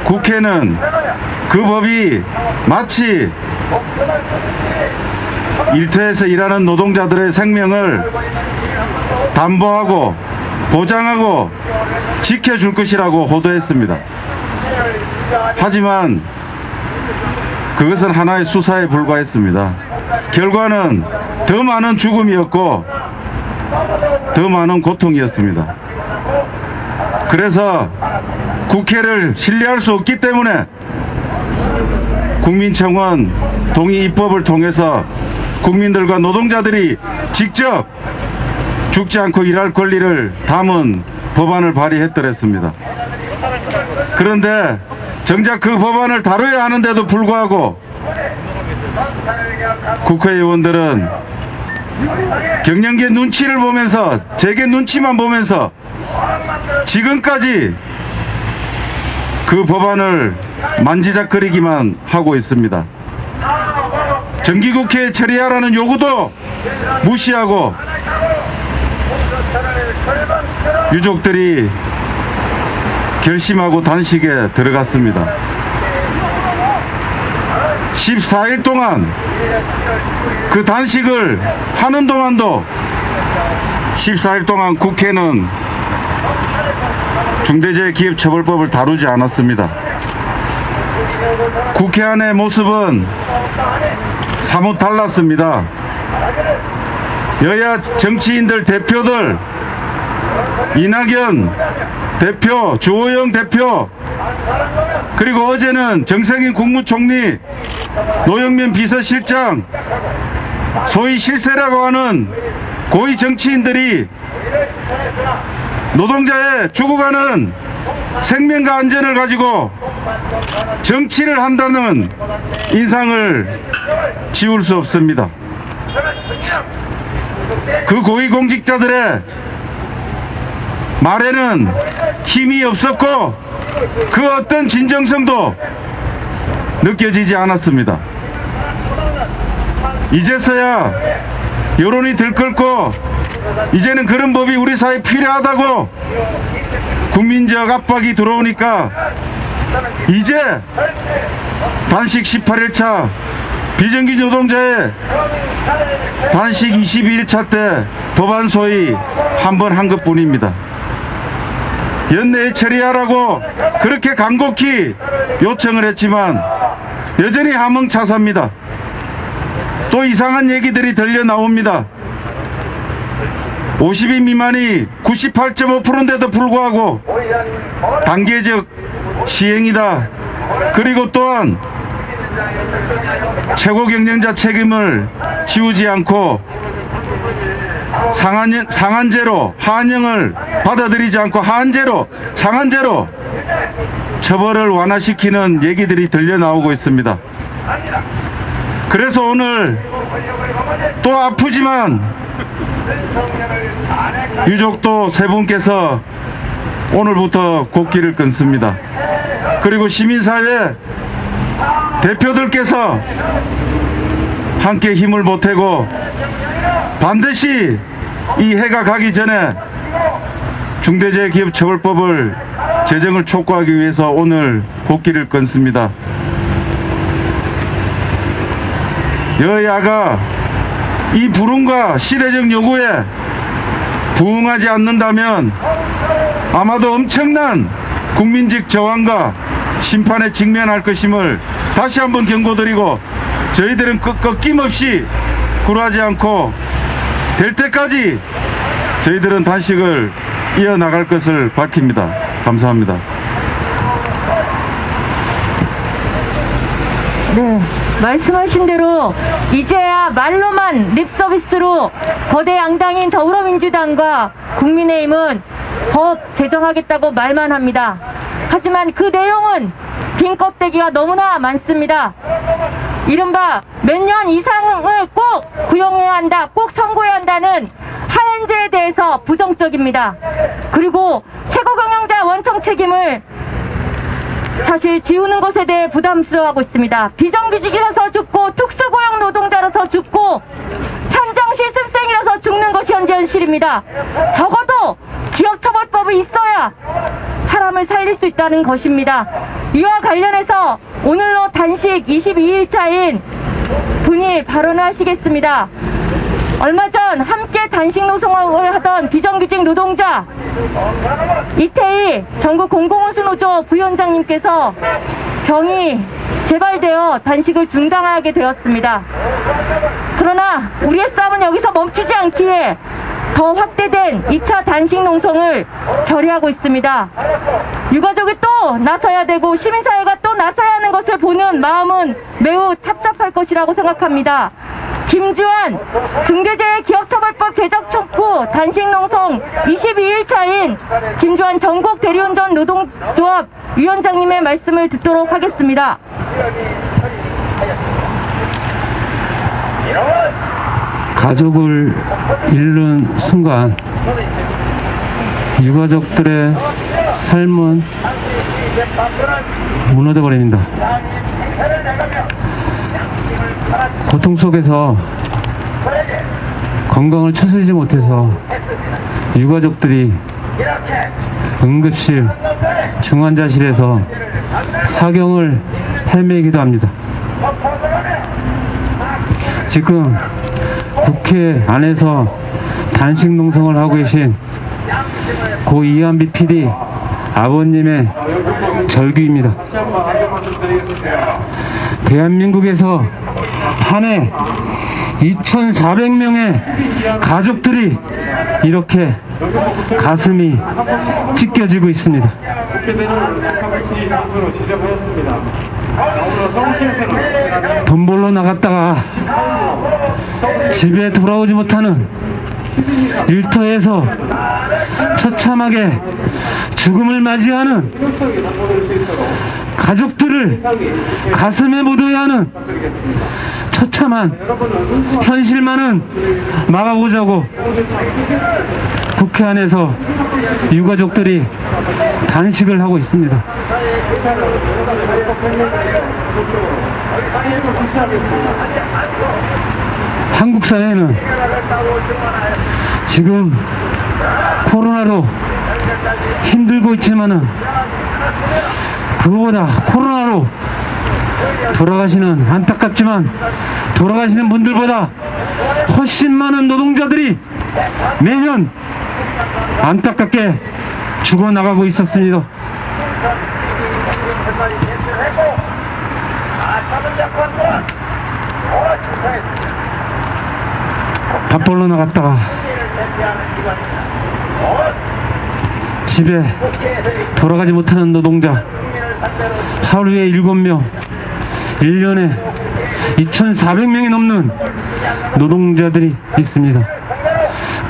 국회는 그 법이 마치 일터에서 일하는 노동자들의 생명을 담보하고 보장하고 지켜줄 것이라고 호도했습니다. 하지만 그것은 하나의 수사에 불과했습니다. 결과는 더 많은 죽음이었고 더 많은 고통이었습니다. 그래서 국회를 신뢰할 수 없기 때문에 국민청원 동의 입법을 통해서 국민들과 노동자들이 직접 죽지 않고 일할 권리를 담은 법안을 발의했더랬습니다. 그런데 정작 그 법안을 다뤄야 하는데도 불구하고 국회의원들은 경영계 눈치를 보면서 재계 눈치만 보면서 지금까지 그 법안을 만지작거리기만 하고 있습니다. 정기국회에 처리하라는 요구도 무시하고 유족들이 결심하고 단식에 들어갔습니다. 14일 동안 그 단식을 하는 동안도 14일 동안 국회는 중대재해기업처벌법을 다루지 않았습니다. 국회 안의 모습은 사뭇 달랐습니다. 여야 정치인들 대표들, 이낙연 대표, 주호영 대표, 그리고 어제는 정세균 국무총리, 노영민 비서실장, 소위 실세라고 하는 고위 정치인들이 노동자의 죽어가는 생명과 안전을 가지고 정치를 한다는 인상을 지울 수 없습니다. 그 고위공직자들의 말에는 힘이 없었고 그 어떤 진정성도 느껴지지 않았습니다. 이제서야 여론이 들끓고 이제는 그런 법이 우리 사회에 필요하다고 국민적 압박이 들어오니까 이제 단식 18일차 비정규 노동자의 단식 22일차 때 법안 소위 한 번 한 것뿐입니다. 연내에 처리하라고 그렇게 간곡히 요청을 했지만 여전히 함흥차사입니다. 또 이상한 얘기들이 들려 나옵니다. 50인 미만이 98.5%인데도 불구하고 단계적 시행이다. 그리고 또한 최고 경영자 책임을 지우지 않고 상한제로 하한형을 받아들이지 않고 하한제로 상한제로 처벌을 완화시키는 얘기들이 들려 나오고 있습니다. 그래서 오늘 또 아프지만 유족도 세 분께서 오늘부터 곡기를 끊습니다. 그리고 시민사회 대표들께서 함께 힘을 보태고 반드시 이 해가 가기 전에 중대재해기업처벌법을 제정을 촉구하기 위해서 오늘 곡기를 끊습니다. 여야가 이 불운과 시대적 요구에 부응하지 않는다면 아마도 엄청난 국민적 저항과 심판에 직면할 것임을 다시 한번 경고드리고 저희들은 꺾임없이 굴하지 않고 될 때까지 저희들은 단식을 이어나갈 것을 밝힙니다. 감사합니다. 네, 말씀하신 대로 이제야 말로만 립서비스로 거대 양당인 더불어민주당과 국민의힘은 법 제정하겠다고 말만 합니다. 하지만 그 내용은 빈 껍데기가 너무나 많습니다. 이른바 몇 년 이상을 꼭 구형해야 한다, 꼭 선고해야 한다는 하한제에 대해서 부정적입니다. 그리고 최고경영자 원청 책임을 사실 지우는 것에 대해 부담스러워하고 있습니다. 비정규직이라서 죽고 특수고용 노동자라서 죽고 현장 실습생이라서 죽는 것이 현재 현실입니다. 적어도 기업처벌법이 있어야 사람을 살릴 수 있다는 것입니다. 이와 관련해서 오늘로 단식 22일차인 분이 발언을 하시겠습니다. 얼마 전 함께 단식 노동을 하던 비정규직 노동자 이태희 전국 공공운수노조 부위원장님께서 병이 재발되어 단식을 중단하게 되었습니다. 그러나 우리의 싸움은 여기서 멈추지 않기에 더 확대된 2차 단식 농성을 결의하고 있습니다. 유가족이 또 나서야 되고 시민사회가 또 나서야 하는 것을 보는 마음은 매우 착잡할 것이라고 생각합니다. 김주환 중대재해기업처벌법 제적 촉구 단식농성 22일차인 김주환 전국 대리운전 노동조합 위원장님의 말씀을 듣도록 하겠습니다. 가족을 잃는 순간 유가족들의 삶은 무너져 버립니다. 고통 속에서 건강을 추스리지 못해서 유가족들이 응급실, 중환자실에서 사경을 헤매기도 합니다. 지금 국회 안에서 단식 농성을 하고 계신 고 이한비 PD 아버님의 절규입니다. 대한민국에서 한 해 2,400명의 가족들이 이렇게 가슴이 찢겨지고 있습니다. 돈 벌러 나갔다가 집에 돌아오지 못하는 일터에서 처참하게 죽음을 맞이하는 가족들을 가슴에 묻어야 하는 처참한 현실만은 막아보자고 국회 안에서 유가족들이 단식을 하고 있습니다. 한국 사회는 지금 코로나로 힘들고 있지만은 그거보다 코로나로 돌아가시는, 안타깝지만 돌아가시는 분들보다 훨씬 많은 노동자들이 매년 안타깝게 죽어나가고 있었습니다. 밥 벌러 나갔다가 집에 돌아가지 못하는 노동자 하루에 7명, 1년에 2,400명이 넘는 노동자들이 있습니다.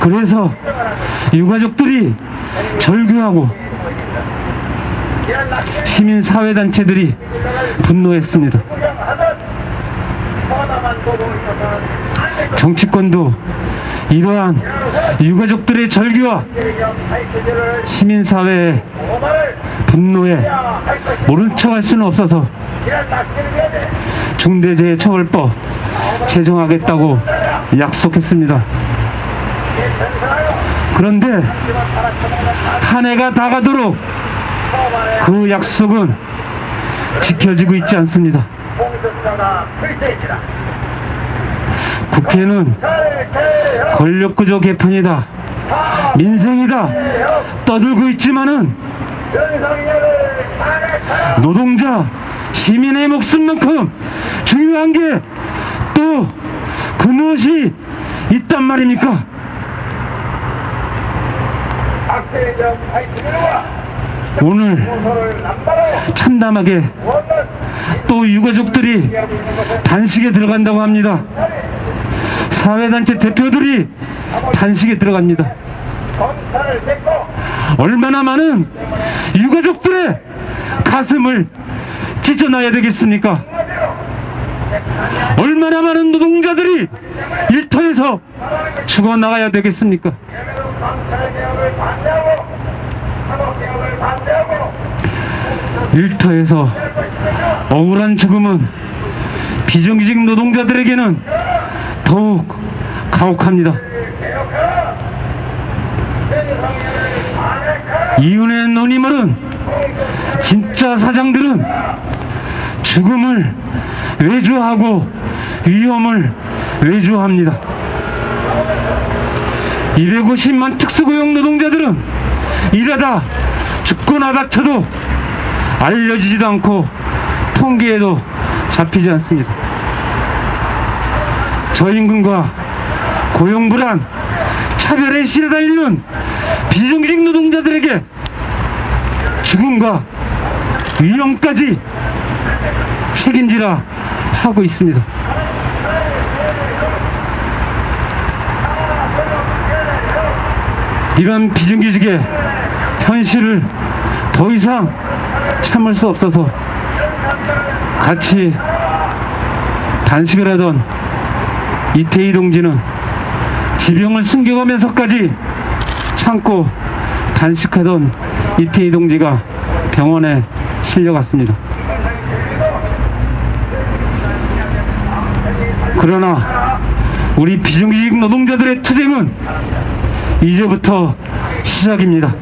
그래서 유가족들이 절규하고 시민사회단체들이 분노했습니다. 정치권도 이러한 유가족들의 절규와 시민사회의 분노에 모른 척 할 수는 없어서 중대재해처벌법 제정하겠다고 약속했습니다. 그런데 한 해가 다 가도록 그 약속은 지켜지고 있지 않습니다. 국회는 권력구조 개편이다, 민생이다 떠들고 있지만은 노동자, 시민의 목숨만큼 중요한 게 또 그 무엇이 있단 말입니까? 오늘 참담하게 또 유가족들이 단식에 들어간다고 합니다. 사회단체 대표들이 단식에 들어갑니다. 얼마나 많은 유가족들의 가슴을 찢어놔야 되겠습니까? 얼마나 많은 노동자들이 일터에서 죽어나가야 되겠습니까? 일터에서 억울한 죽음은 비정규직 노동자들에게는 더욱 가혹합니다. 이은혜 노님은 진짜 사장들은 죽음을 외주하고 위험을 외주합니다. 250만 특수고용 노동자들은 일하다 죽거나 다쳐도 알려지지도 않고 통계에도 잡히지 않습니다. 저임금과 고용불안, 차별에 시달리는 비정규직 노동자들에게 죽음과 위험까지 책임지라 하고 있습니다. 이런 비정규직의 현실을 더 이상 참을 수 없어서 같이 단식을 하던 이태희 동지는 지병을 숨겨가면서까지 참고 단식하던 이태희 동지가 병원에 실려갔습니다. 그러나 우리 비정규직 노동자들의 투쟁은 이제부터 시작입니다.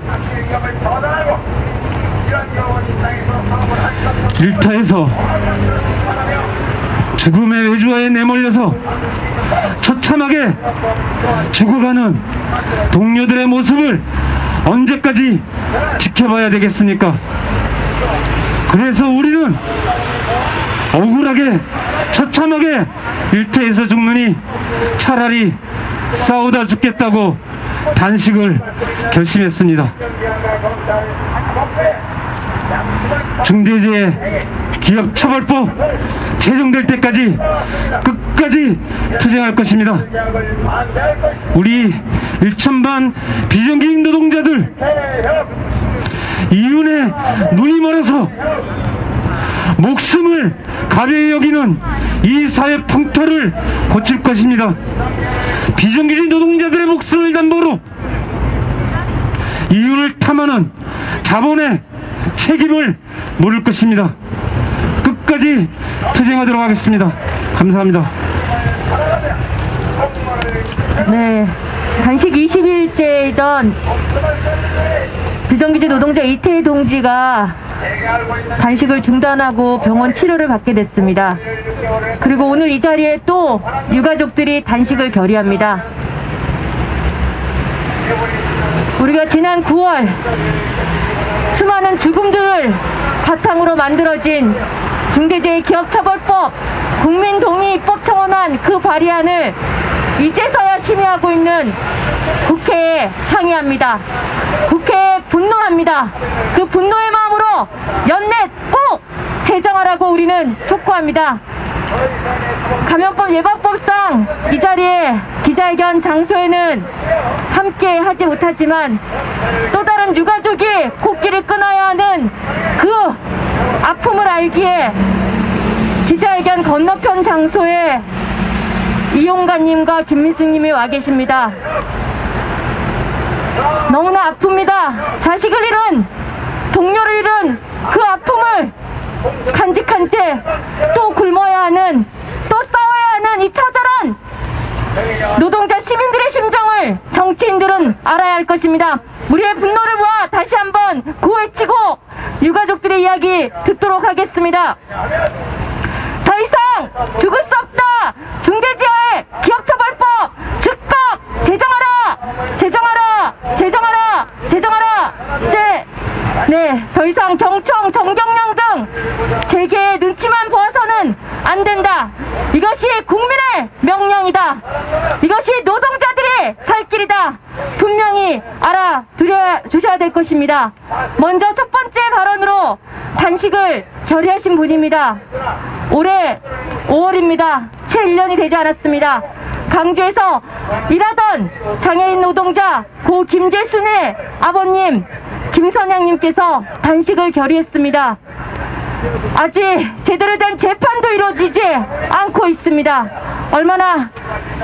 일터에서 죽음의 외주화에 내몰려서 처참하게 죽어가는 동료들의 모습을 언제까지 지켜봐야 되겠습니까? 그래서 우리는 억울하게 처참하게 일터에서 죽느니 차라리 싸우다 죽겠다고 단식을 결심했습니다. 중대재해 기업처벌법 제정될 때까지 끝까지 투쟁할 것입니다. 우리 1,000만 비정규직 노동자들 이윤에 눈이 멀어서 목숨을 가벼이 여기는 이 사회 풍토를 고칠 것입니다. 비정규직 노동자들의 목숨을 담보로 이윤을 탐하는 자본의 책임을 물을 것입니다. 끝까지 투쟁하도록 하겠습니다. 감사합니다. 네, 단식 20일째이던 비정규직 노동자 이태희 동지가 단식을 중단하고 병원 치료를 받게 됐습니다. 그리고 오늘 이 자리에 또 유가족들이 단식을 결의합니다. 우리가 지난 9월 수많은 죽음들을 바탕으로 만들어진 중대재해 기업처벌법 국민동의입법 청원안 그 발의안을 이제서야 심의하고 있는 국회에 항의합니다. 국회에 분노합니다. 그 분노의 마음으로 연내 꼭 제정하라고 우리는 촉구합니다. 감염법 예방법상 이 자리에 기자회견 장소에는 함께 하지 못하지만 또 다른 유가족이 코끼를 끊어야 하는 그 아픔을 알기에 기자회견 건너편 장소에 이용관님과 김민숙님이 와 계십니다. 너무나 아픕니다. 자식을 잃은, 동료를 잃은 그 아픔을 간직한 채 또 굶어야 하는, 또 싸워야 하는 이 처절한 노동자 시민들의 심정을 정치인들은 알아야 할 것입니다. 우리의 분노를 모아 다시 한번 구호외치고 유가족들의 이야기 듣도록 하겠습니다. 더 이상 죽을 수 없다. 중대재해 기업처벌법 즉각 제정하라. 제정하라. 제정하라. 제정하라. 네, 더 이상 경청, 정경련 등 재계의 눈치만 보아서는 안 된다. 이것이 국민의 명령이다. 이것이 노동자들의 살 길이다. 분명히 알아두셔야 될 것입니다. 먼저 첫 번째 발언으로 단식을 결의하신 분입니다. 올해 5월입니다. 채 1년이 되지 않았습니다. 강주에서 일하던 장애인 노동자 고 김재순의 아버님 김선양님께서 단식을 결의했습니다. 아직 제대로 된 재판도 이루어지지 않고 있습니다. 얼마나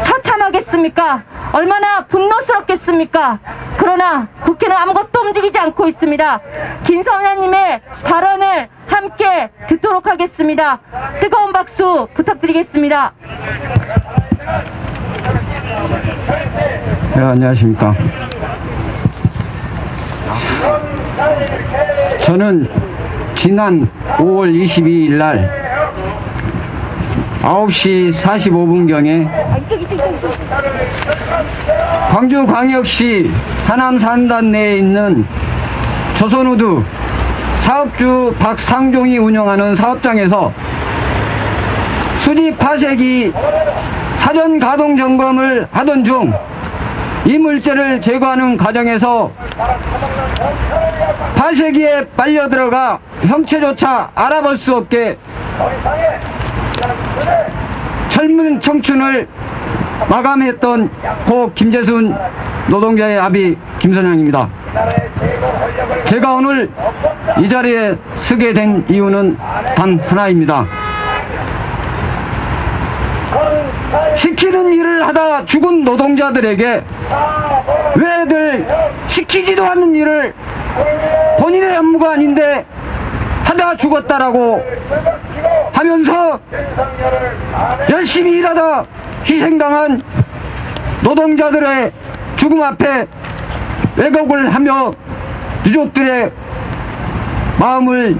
처참하겠습니까? 얼마나 분노스럽겠습니까? 그러나 국회는 아무것도 움직이지 않고 있습니다. 김선양님의 발언을 함께 듣도록 하겠습니다. 뜨거운 박수 부탁드리겠습니다. 네, 안녕하십니까. 저는 지난 5월 22일 날 9시 45분경에 광주광역시 하남산단 내에 있는 조선우드 사업주 박상종이 운영하는 사업장에서 수지 파쇄기 사전 가동 점검을 하던 중 이물질을 제거하는 과정에서 파쇄기에 빨려 들어가 형체조차 알아볼 수 없게 젊은 청춘을 마감했던 고 김재순 노동자의 아비 김선영입니다. 제가 오늘 이 자리에 서게 된 이유는 단 하나입니다. 시키는 일을 하다 죽은 노동자들에게 왜들 시키지도 않는 일을 본인의 업무가 아닌데 하다 죽었다라고 하면서 열심히 일하다 희생당한 노동자들의 죽음 앞에 왜곡을 하며 유족들의 마음을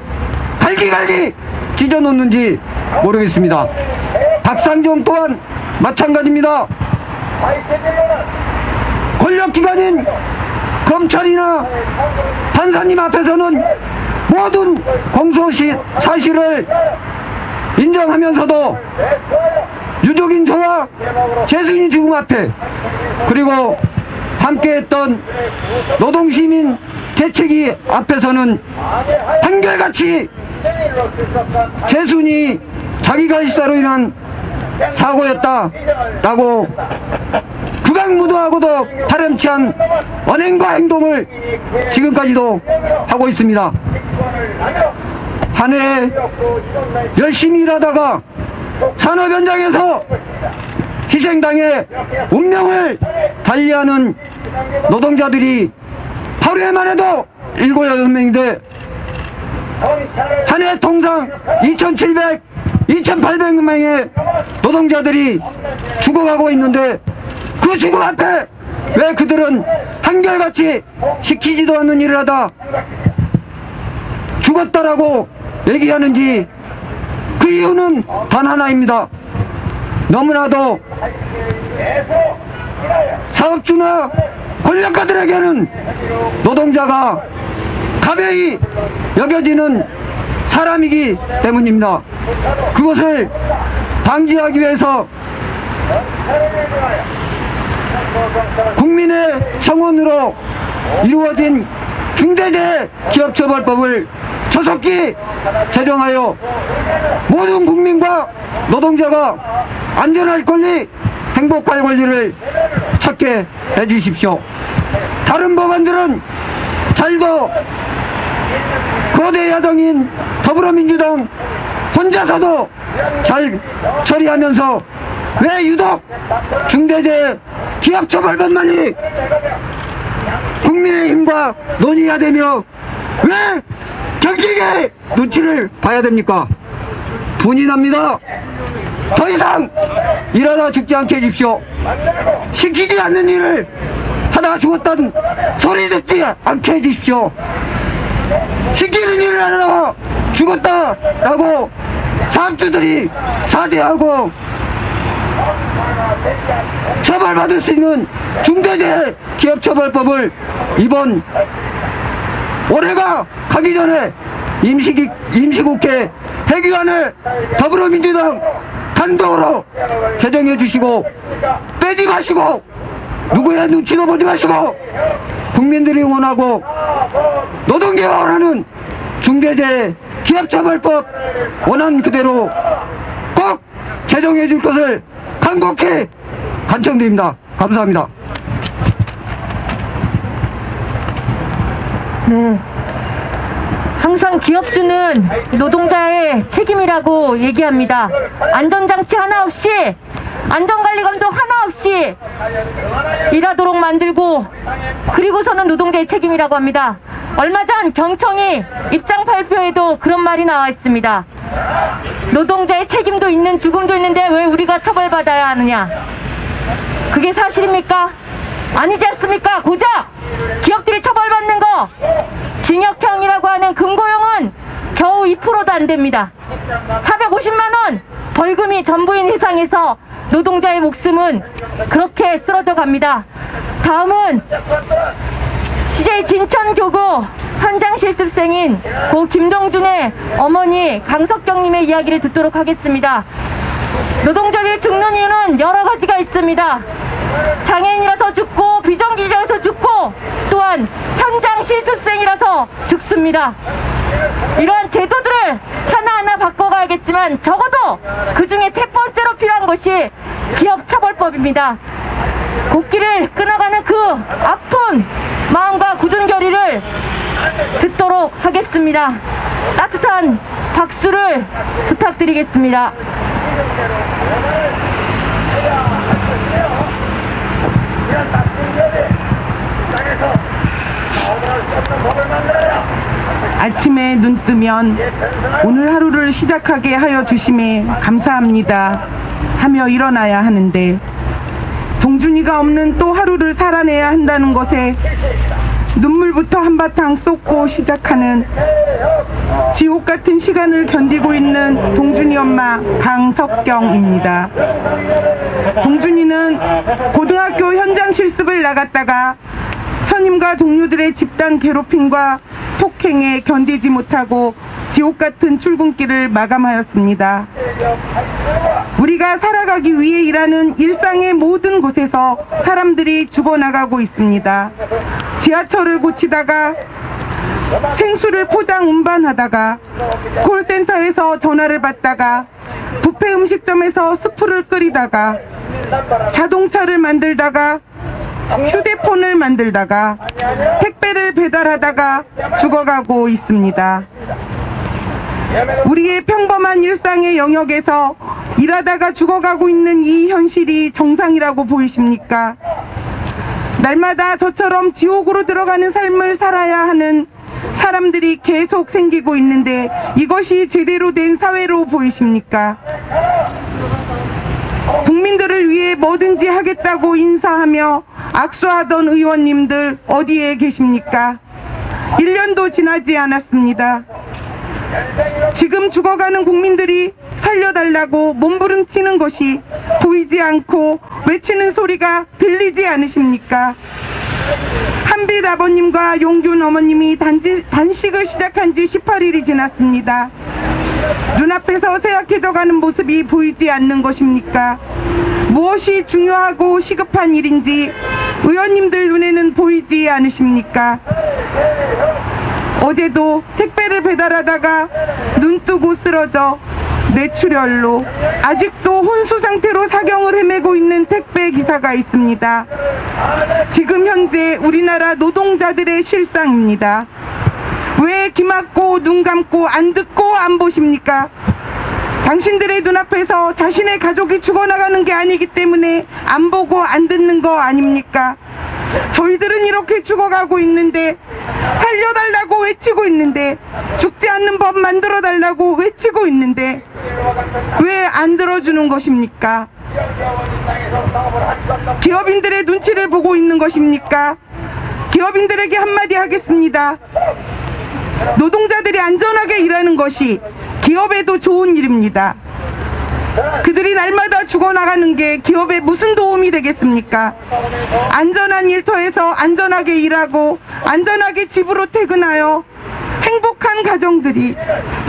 갈기갈기 찢어놓는지 모르겠습니다. 박상종 또한 마찬가지입니다. 권력기관인 검찰이나 판사님 앞에서는 모든 공소 사실을 인정하면서도 유족인 저와 재순이 죽음 앞에 그리고 함께했던 노동시민 대책위 앞에서는 한결같이 재순이 자기가 일사로 인한 사고였다라고 극악무도하고도 다름치 않은 언행과 행동을 지금까지도 하고 있습니다. 한 해 열심히 일하다가 산업 현장에서 희생당해 운명을 달리하는 노동자들이 하루에만 해도 7, 8명인데 한 해 통상 2,700, 2,800명의 노동자들이 죽어가고 있는데 그 죽음 앞에 왜 그들은 한결같이 시키지도 않는 일을 하다 죽었다라고 얘기하는지 그 이유는 단 하나입니다. 너무나도 사업주나 권력가들에게는 노동자가 가벼이 여겨지는 사람이기 때문입니다. 그것을 방지하기 위해서 국민의 청원으로 이루어진 중대재해기업처벌법을 조속히 제정하여 모든 국민과 노동자가 안전할 권리, 행복할 권리를 찾게 해주십시오. 다른 법안들은 잘도 거대 야당인 더불어민주당 혼자서도 잘 처리하면서 왜 유독 중대재해기업처벌법만이 국민의힘과 논의해야 되며 왜 경직의 눈치를 봐야 됩니까? 분이 납니다. 더 이상 일하다 죽지 않게 해주십시오. 시키지 않는 일을 하다 죽었다는 소리 듣지 않게 해주십시오. 시키는 일을 하다가 죽었다라고 사업주들이 사죄하고 처벌받을 수 있는 중대재해기업처벌법을 이번 올해가 가기 전에 임시국회 회기안을 더불어민주당 단독으로 제정해 주시고 빼지 마시고 누구의 눈치도 보지 마시고 국민들이 원하고 노동계가 원하는 중대재해기업처벌법 원한 그대로 꼭 제정해 줄 것을 간곡히 간청드립니다. 감사합니다. 네. 항상 기업주는 노동자의 책임이라고 얘기합니다. 안전장치 하나 없이, 안전관리 감독 하나 없이 일하도록 만들고, 그리고서는 노동자의 책임이라고 합니다. 얼마 전 경청이 입장 발표에도 그런 말이 나와 있습니다. 노동자의 책임도 있는 죽음도 있는데 왜 우리가 처벌받아야 하느냐? 그게 사실입니까? 아니지 않습니까? 고작 기업들이 처벌받는 거 징역 안 됩니다. 450만 원 벌금이 전부인 해상에서 노동자의 목숨은 그렇게 쓰러져 갑니다. 다음은 CJ 진천교구 현장 실습생인 고 김동준의 어머니 강석경님의 이야기를 듣도록 하겠습니다. 노동자들이 죽는 이유는 여러 가지가 있습니다. 장애인이라서 죽고 비정규직이라서 죽고 또한 현장 실습생이라서 죽습니다. 이러한 제도들을 하나하나 바꿔가야겠지만 적어도 그중에 첫 번째로 필요한 것이 기업처벌법입니다. 곡기를 끊어가는 그 아픈 마음과 굳은 결의를 듣도록 하겠습니다. 따뜻한 박수를 부탁드리겠습니다. 아침에 눈 뜨면 오늘 하루를 시작하게 하여 주심에 감사합니다 하며 일어나야 하는데, 동준이가 없는 또 하루를 살아내야 한다는 것에 눈물부터 한바탕 쏟고 시작하는 지옥 같은 시간을 견디고 있는 동준이 엄마 강석경입니다. 동준이는 고등학교 현장 실습을 나갔다가 선임과 동료들의 집단 괴롭힘과 폭행에 견디지 못하고 지옥 같은 출근길을 마감하였습니다. 우리가 살아가기 위해 일하는 일상의 모든 곳에서 사람들이 죽어나가고 있습니다. 지하철을 고치다가, 생수를 포장 운반하다가, 콜센터에서 전화를 받다가, 뷔페 음식점에서 스프를 끓이다가, 자동차를 만들다가, 휴대폰을 만들다가, 택배를 배달하다가 죽어가고 있습니다. 우리의 평범한 일상의 영역에서 일하다가 죽어가고 있는 이 현실이 정상이라고 보이십니까? 날마다 저처럼 지옥으로 들어가는 삶을 살아야 하는 사람들이 계속 생기고 있는데 이것이 제대로 된 사회로 보이십니까? 국민들을 위해 뭐든지 하겠다고 인사하며 악수하던 의원님들 어디에 계십니까? 1년도 지나지 않았습니다. 지금 죽어가는 국민들이 살려달라고 몸부림치는 것이 보이지 않고 외치는 소리가 들리지 않으십니까? 한빛 아버님과 용균 어머님이 단식을 시작한 지 18일이 지났습니다. 눈앞에서 쇠약해져가는 모습이 보이지 않는 것입니까? 무엇이 중요하고 시급한 일인지 의원님들 눈에는 보이지 않으십니까? 어제도 택배를 배달하다가 눈 뜨고 쓰러져 뇌출혈로 아직도 혼수 상태로 사경을 헤매고 있는 택배 기사가 있습니다. 지금 현재 우리나라 노동자들의 실상입니다. 왜 귀 막고 눈 감고 안 듣고 안 보십니까? 당신들의 눈앞에서 자신의 가족이 죽어나가는 게 아니기 때문에 안 보고 안 듣는 거 아닙니까? 저희들은 이렇게 죽어가고 있는데, 살려달라고 외치고 있는데, 죽지 않는 법 만들어달라고 외치고 있는데 왜 안 들어주는 것입니까? 기업인들의 눈치를 보고 있는 것입니까? 기업인들에게 한마디 하겠습니다. 노동자들이 안전하게 일하는 것이 기업에도 좋은 일입니다. 그들이 날마다 죽어나가는 게 기업에 무슨 도움이 되겠습니까? 안전한 일터에서 안전하게 일하고 안전하게 집으로 퇴근하여 행복한 가정들이,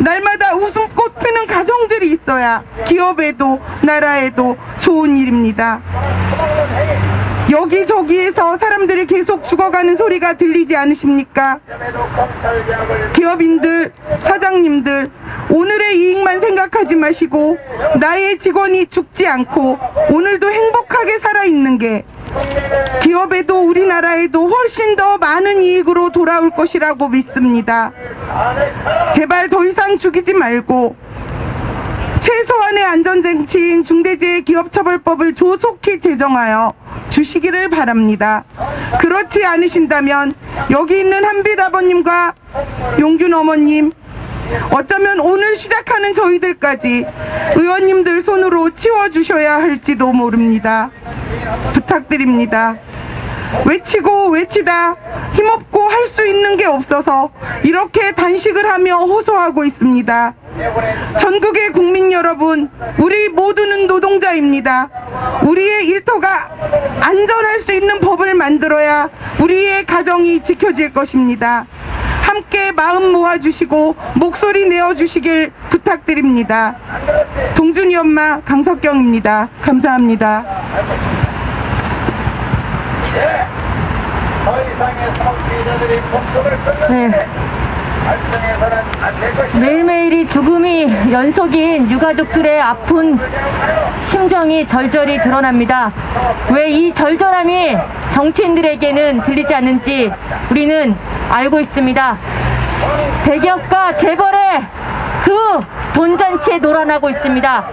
날마다 웃음꽃 피는 가정들이 있어야 기업에도 나라에도 좋은 일입니다. 여기저기에서 사람들이 계속 죽어가는 소리가 들리지 않으십니까? 기업인들, 사장님들, 오늘의 이익만 생각하지 마시고 나의 직원이 죽지 않고 오늘도 행복하게 살아있는 게 기업에도 우리나라에도 훨씬 더 많은 이익으로 돌아올 것이라고 믿습니다. 제발 더 이상 죽이지 말고 최소한의 안전장치인 중대재해기업처벌법을 조속히 제정하여 주시기를 바랍니다. 그렇지 않으신다면 여기 있는 한빛 아버님과 용균 어머님, 어쩌면 오늘 시작하는 저희들까지 의원님들 손으로 치워주셔야 할지도 모릅니다. 부탁드립니다. 외치고 외치다 힘없고 할 수 있는 게 없어서 이렇게 단식을 하며 호소하고 있습니다. 전국의 국민 여러분, 우리 모두는 노동자입니다. 우리의 일터가 안전할 수 있는 법을 만들어야 우리의 가정이 지켜질 것입니다. 함께 마음 모아주시고 목소리 내어주시길 부탁드립니다. 동준이 엄마 강석경입니다. 감사합니다. 네. 매일매일이 죽음이 연속인 유가족들의 아픈 심정이 절절히 드러납니다. 왜 이 절절함이 정치인들에게는 들리지 않는지 우리는 알고 있습니다. 대기업과 재벌의 그 돈잔치에 놀아나고 있습니다.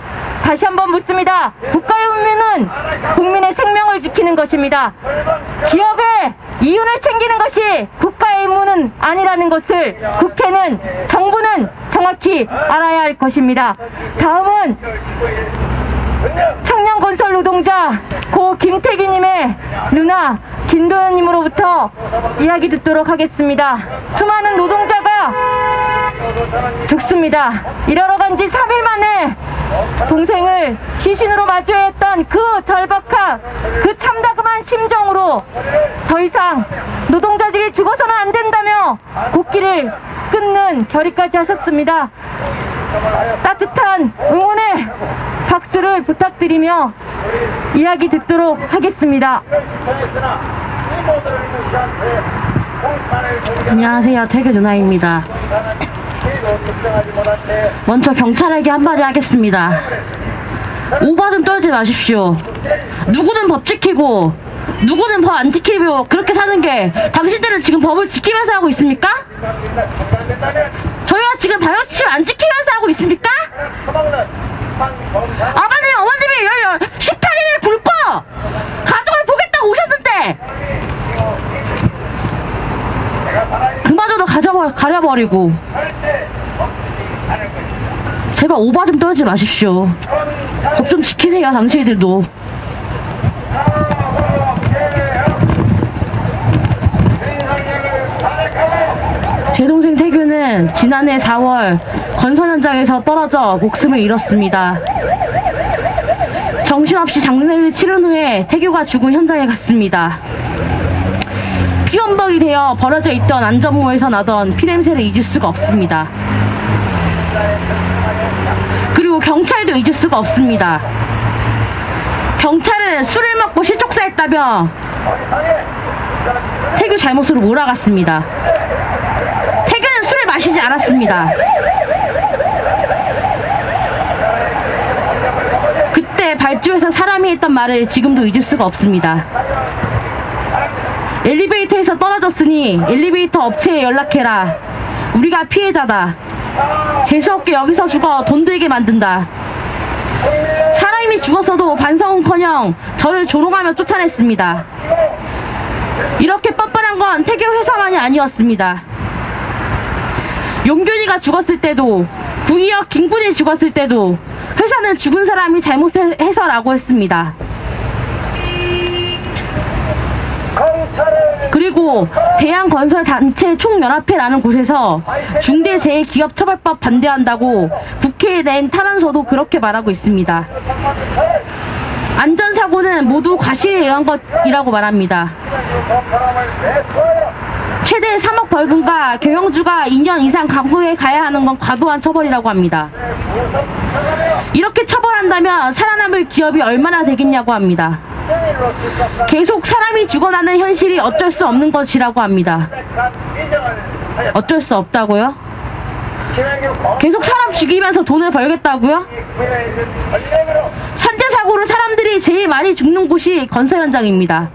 다시 한번 묻습니다. 국가의 의무는 국민의 생명을 지키는 것입니다. 기업의 이윤을 챙기는 것이 국가의 의무는 아니라는 것을 국회는, 정부는 정확히 알아야 할 것입니다. 다음은 청년건설 노동자 고 김태기님의 누나 김도연님으로부터 이야기 듣도록 하겠습니다. 수많은 노동자가 죽습니다. 일하러 간 지 3일 만에 동생을 시신으로 마주해야 했던 그 절박한, 그 참다금한 심정으로 더 이상 노동자들이 죽어서는 안 된다며 곡기를 끊는 결의까지 하셨습니다. 따뜻한 응원의 박수를 부탁드리며 이야기 듣도록 하겠습니다. 안녕하세요. 태교 누나입니다. 먼저 경찰에게 한마디 하겠습니다. 오바 좀 떨지 마십시오. 누구는 법 지키고 누구는 법 안 지키고 그렇게 사는 게 당신들은 지금 법을 지키면서 하고 있습니까? 저희가 지금 방역지침 안 지키면서 하고 있습니까? 아버님, 어머님이 18일을 굶고 가족을 보겠다고 오셨는데 그마저도 가려버리고. 제발 오바 좀 떨지 마십시오. 법 좀 지키세요, 당신들도. 제 동생 태규는 지난해 4월 건설 현장에서 떨어져 목숨을 잃었습니다. 정신없이 장례를 치른 후에 태규가 죽은 현장에 갔습니다. 피원벅이 되어 버려져 있던 안전모에서 나던 피냄새를 잊을 수가 없습니다. 그리고 경찰도 잊을 수가 없습니다. 경찰은 술을 먹고 실족사했다며 태규 잘못으로 몰아갔습니다. 태규는 술을 마시지 않았습니다. 그때 발주에서 사람이 했던 말을 지금도 잊을 수가 없습니다. 엘리베이터에서 떨어졌으니 엘리베이터 업체에 연락해라. 우리가 피해자다. 재수없게 여기서 죽어 돈 들게 만든다. 사람이 죽었어도 반성은커녕 저를 조롱하며 쫓아냈습니다. 이렇게 뻔뻔한 건 태교 회사만이 아니었습니다. 용균이가 죽었을 때도, 구이역 김군이 죽었을 때도 회사는 죽은 사람이 잘못해서라고 했습니다. 그리고 대한건설단체 총연합회라는 곳에서 중대재해기업처벌법 반대한다고 국회에 낸 탄원서도 그렇게 말하고 있습니다. 안전사고는 모두 과실에 의한 것이라고 말합니다. 최대 3억 벌금과 경영주가 2년 이상 감옥에 가야 하는 건 과도한 처벌이라고 합니다. 이렇게 처벌한다면 살아남을 기업이 얼마나 되겠냐고 합니다. 계속 사람이 죽어나는 현실이 어쩔 수 없는 것이라고 합니다. 어쩔 수 없다고요? 계속 사람 죽이면서 돈을 벌겠다고요? 산재사고로 사람들이 제일 많이 죽는 곳이 건설 현장입니다.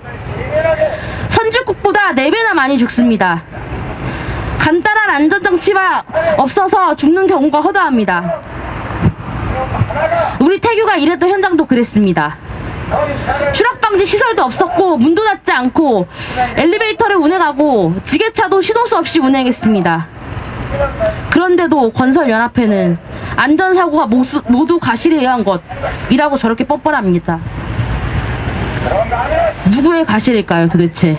선진국보다 4배나 많이 죽습니다. 간단한 안전장치가 없어서 죽는 경우가 허다합니다. 우리 태규가 일했던 현장도 그랬습니다. 추락방지 시설도 없었고 문도 닫지 않고 엘리베이터를 운행하고 지게차도 시도 수 없이 운행했습니다. 그런데도 건설연합회는 안전사고가 모두 과실에 의한 것이라고 저렇게 뻔뻔합니다. 누구의 과실일까요, 도대체?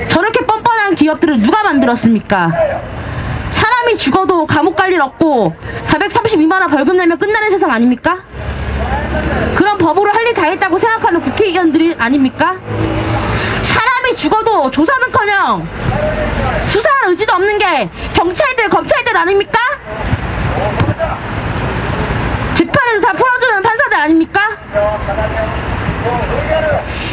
저렇게 뻔뻔한 기업들을 누가 만들었습니까? 사람이 사람이 죽어도 감옥 갈 일 없고 432만 원 벌금 내면 끝나는 세상 아닙니까? 그런 법으로 할 일 다 했다고 생각하는 국회의원들이 아닙니까? 사람이 죽어도 조사는커녕 수사할 의지도 없는 게 경찰들, 검찰들 아닙니까? 재판에서 다 풀어주는 판사들 아닙니까?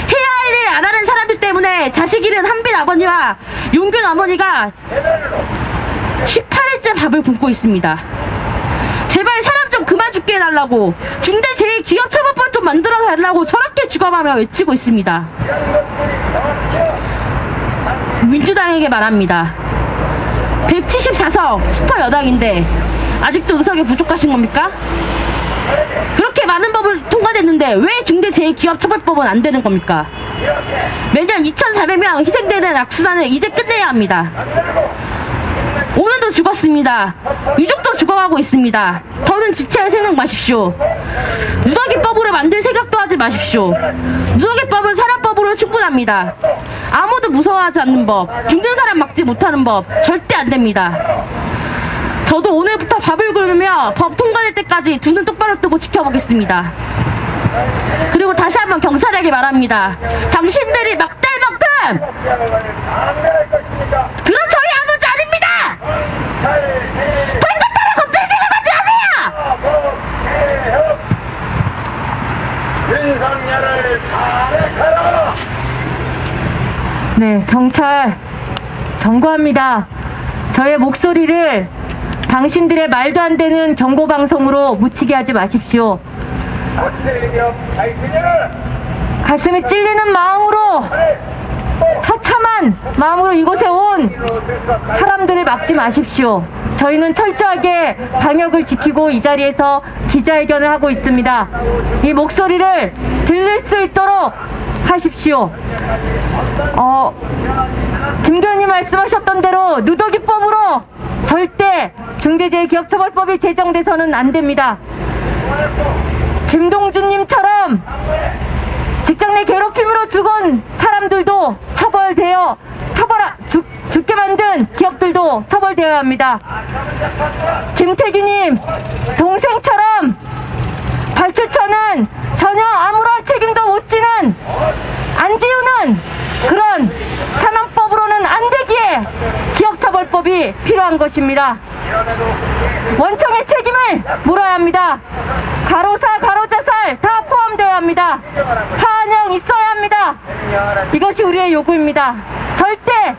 해야 할 일 안 하는 사람들 때문에 자식 잃은 한빈 아버지와 용균 어머니가 18일째 밥을 굶고 있습니다. 제발 사람 좀 그만 죽게 해달라고, 중대재해기업처벌법 좀 만들어 달라고 저렇게 죽어가며 외치고 있습니다. 민주당에게 말합니다. 174석 슈퍼 여당인데 아직도 의석이 부족하신 겁니까? 그렇게 많은 법을 통과됐는데 왜 중대재해기업처벌법은 안 되는 겁니까? 매년 2,400명 희생되는 악순환을 이제 끝내야 합니다. 오늘도 죽었습니다. 유족도 죽어가고 있습니다. 더는 지체할 생각 마십시오. 누더기법으로 만들 생각도 하지 마십시오. 누더기법은 사람법으로 충분합니다. 아무도 무서워하지 않는 법, 죽는 사람 막지 못하는 법 절대 안 됩니다. 저도 오늘부터 밥을 굶으며 법 통과될 때까지 두 눈 똑바로 뜨고 지켜보겠습니다. 그리고 다시 한번 경찰에게 말합니다. 당신들이 막대 만큼 그런 저희 아무도 아닙니다. 보이콧하는 검찰 생각하지 마세요. 네, 경찰 경고합니다. 저의 목소리를 당신들의 말도 안 되는 경고 방송으로 묻히게 하지 마십시오. 가슴이 찔리는 마음으로, 처참한 마음으로 이곳에 온 사람들을 막지 마십시오. 저희는 철저하게 방역을 지키고 이 자리에서 기자회견을 하고 있습니다. 이 목소리를 들릴 수 있도록 하십시오. 김교현님 말씀하셨던 대로 누더기법으로 절대 중대재해기업처벌법이 제정돼서는 안 됩니다. 김동준님처럼 직장 내 괴롭힘으로 죽은 사람들도 처벌되어 죽게 만든 기업들도 처벌되어야 합니다. 김태규님 동생처럼 발출처는 전혀 아무런 책임도 못 지는, 안 지우는 그런 산업법으로는 안 되기에 기업처벌법이 필요한 것입니다. 원청의 책임을 물어야 합니다. 가로사, 가로자살 다 포함되어야 합니다. 파한형 있어야 합니다. 이것이 우리의 요구입니다. 절대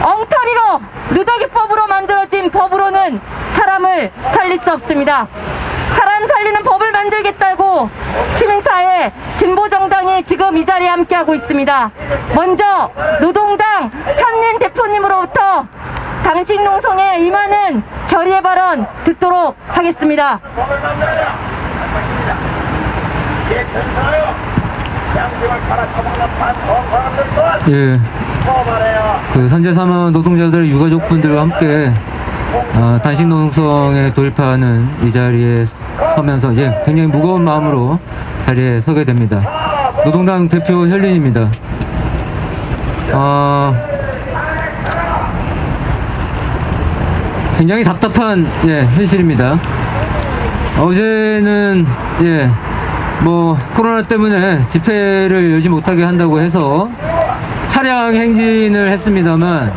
엉터리로 누더기법으로 만들어진 법으로는 사람을 살릴 수 없습니다. 사람 살리는 법을 만들겠다고 시민사회 진보정당이 지금 이 자리에 함께하고 있습니다. 먼저 노동당 현민 대표님으로부터 당신 농성에 임하는 결의의 발언 듣도록 하겠습니다. 예, 그 산재 사망 노동자들 유가족분들과 함께 단식 농성에 돌입하는 이 자리에 서면서 굉장히 무거운 마음으로 자리에 서게 됩니다. 노동당 대표 현린입니다. 굉장히 답답한 현실입니다. 어제는 코로나 때문에 집회를 열지 못하게 한다고 해서 차량 행진을 했습니다만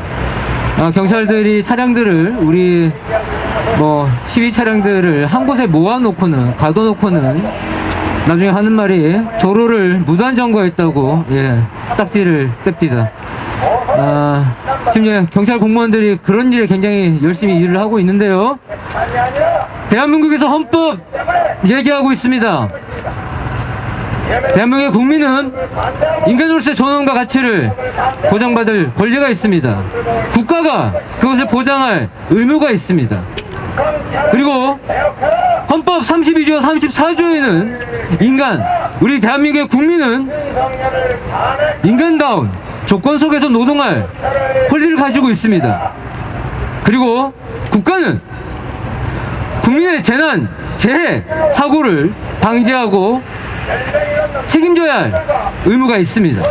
경찰들이 차량들을 우리 시위 차량들을 한 곳에 모아놓고는 가둬놓고는 나중에 하는 말이 도로를 무단 점거했다고 딱지를 뗍디다. 심지어 경찰 공무원들이 그런 일에 굉장히 열심히 일을 하고 있는데요. 대한민국에서 헌법 얘기하고 있습니다. 대한민국의 국민은 인간으로서의 존엄과 가치를 보장받을 권리가 있습니다. 국가가 그것을 보장할 의무가 있습니다. 그리고 헌법 32조와 34조에는 우리 대한민국의 국민은 인간다운 조건 속에서 노동할 권리를 가지고 있습니다. 그리고 국가는 국민의 재해, 사고를 방지하고 책임져야 할 의무가 있습니다.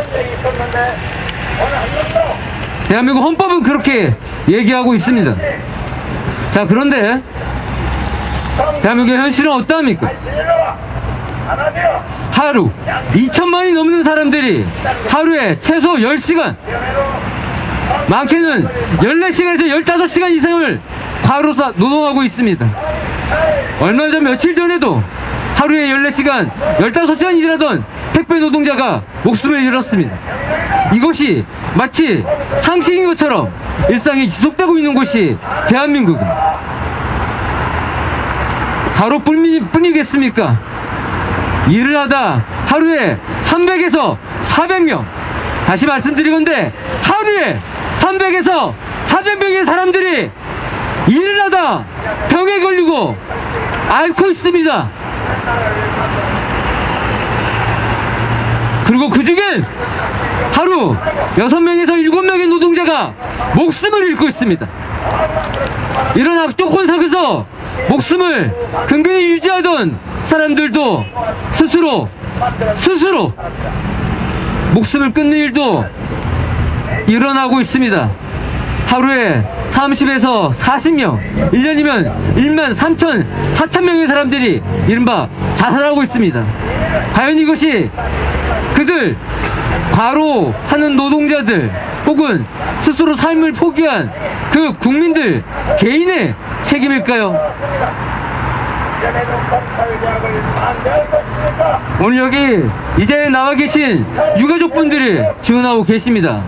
대한민국 헌법은 그렇게 얘기하고 있습니다. 자, 그런데 대한민국의 현실은 어떠합니까? 하루 2천만이 넘는 사람들이 하루에 최소 10시간, 많게는 14시간에서 15시간 이상을 과로사 노동하고 있습니다. 얼마 전 며칠 전에도 하루에 14시간, 15시간 일하던 택배 노동자가 목숨을 잃었습니다. 이것이 마치 상식인 것처럼 일상이 지속되고 있는 곳이 대한민국입니다. 과로뿐이겠습니까? 일을 하다 하루에 300에서 400명, 다시 말씀드리건대 하루에 300에서 400명의 사람들이 일을 하다 병에 걸리고 앓고 있습니다. 그리고 그 중엔 하루 6명에서 7명의 노동자가 목숨을 잃고 있습니다. 이런 악조건 속에서 목숨을 근근히 유지하던 사람들도 스스로 목숨을 끊는 일도 일어나고 있습니다. 하루에 30에서 40명, 1년이면 1만 3천, 4천 명의 사람들이 이른바 자살하고 있습니다. 과연 이것이 그들 과로하는 노동자들 혹은 스스로 삶을 포기한 그 국민들 개인의 책임일까요? 오늘 여기 이 자리에 나와 계신 유가족분들이 지원하고 계십니다.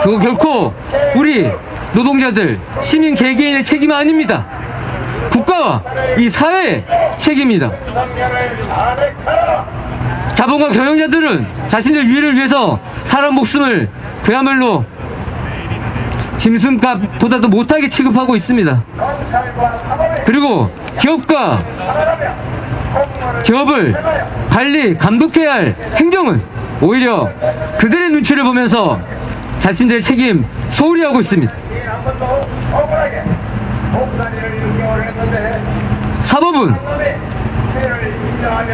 그거 결코 우리 노동자들, 시민 개개인의 책임이 아닙니다. 국가와 이 사회의 책임입니다. 자본과 경영자들은 자신들 위해를 위해서 사람 목숨을 그야말로 짐승값보다도 못하게 취급하고 있습니다. 그리고 기업을 관리, 감독해야 할 행정은 오히려 그들의 눈치를 보면서 자신들의 책임 소홀히 하고 있습니다. 사법은